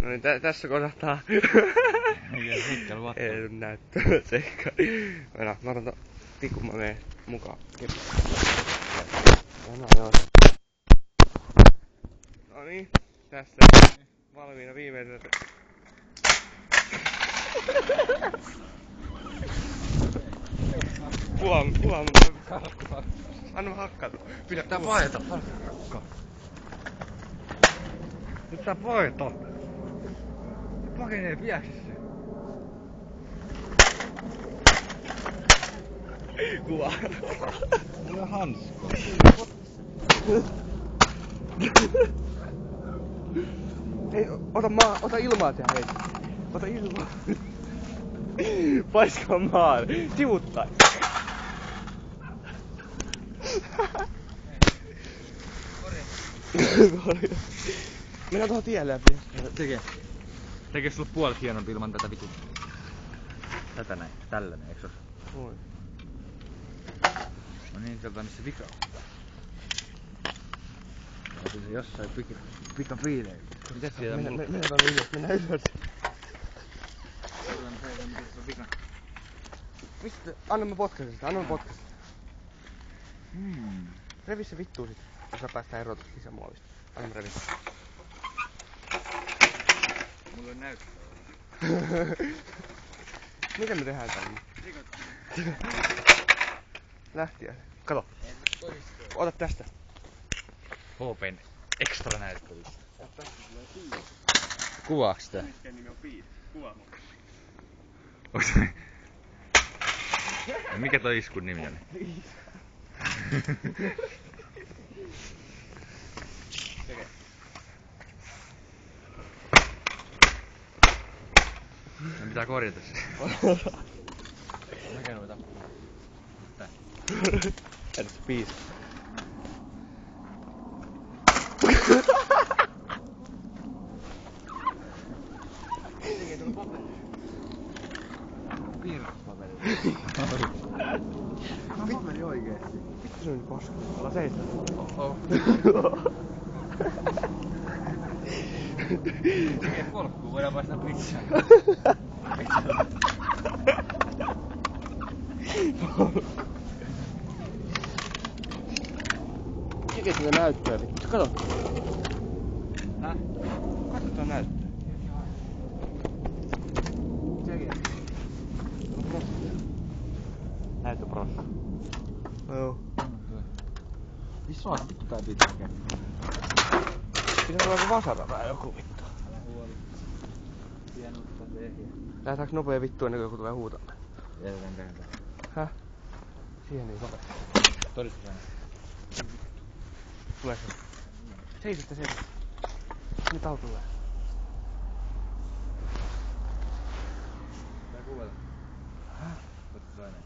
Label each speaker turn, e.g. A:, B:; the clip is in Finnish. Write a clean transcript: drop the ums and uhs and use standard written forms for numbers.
A: No niin, tässä kohtaa. Ei nyt näyttää seikka. Mä otan tikun, mä menen mukaan. No niin, tässä valmiina viimeiset. Puham. Anna mä hakkata.
B: Pitää paeta. Pitää paeta. Pakenee piäksissä.
A: Kuva.
B: Mulla on hansko.
A: Hei, ota ilmaa tähän, hei. Ota ilmaa. Paiskaa maan. Sivuttain. Korjaa. Mennään tuohon tielle ja pian.
B: Tekee sulle puolet hienompi ilman tätä vitun. Tätä näin. Tällainen, eiks oo?
A: Oi.
B: No niin, sieltä missä vika on. Täytyy se jossain pika piilee. Mitäs siellä mulla?
A: Mennään tuonne ylös, mennään ylös. Mistä? Anna mä potkasen sitä, Revi se vittuu sit, jos sä päästään eroon tosta sisämuovista. Anna mä revin.
B: Mulla on näyttää.
A: Miten me tehdään tänne? Lähtiä. Kato. Ota tästä.
B: HP:n extra näyttely. Kuvaaks tää?
A: Mikä nimi on Piis? Kuvaamo.
B: Onks se? Mikä toi iskun nimi on? Me pitää korjata se. Mäkin ruveta. Tää.
A: Edes Piis. Tekee tuolla paperi.
B: Piirrospaperi.
A: Paperi oikeesti. Vittu se on niin paska. Olla seistä.
B: Oho. Tekee polkkuu, voidaan paistaa pizzaa.
A: Mikä sitä näyttää vittu? Kato.
B: Häh?
A: Kato tää näyttää. Sekin.
B: Näyttöprossu.
A: Joo.
B: Vissuaa vittu tää pitää käydä.
A: Pitää olla vasara vähän joku vittu.
B: Älä huoli. Pienuutta tehjä.
A: Lähetäänkö nopea vittu ennen kuin joku tulee huutamaan?
B: Jätetään.
A: Häh? Siihen niin nopea.
B: Todistetaan.
A: Tulee se. Seisotte. Nyt auto tulee.
B: Tää kuvata.
A: Häh?
B: Otat toinen.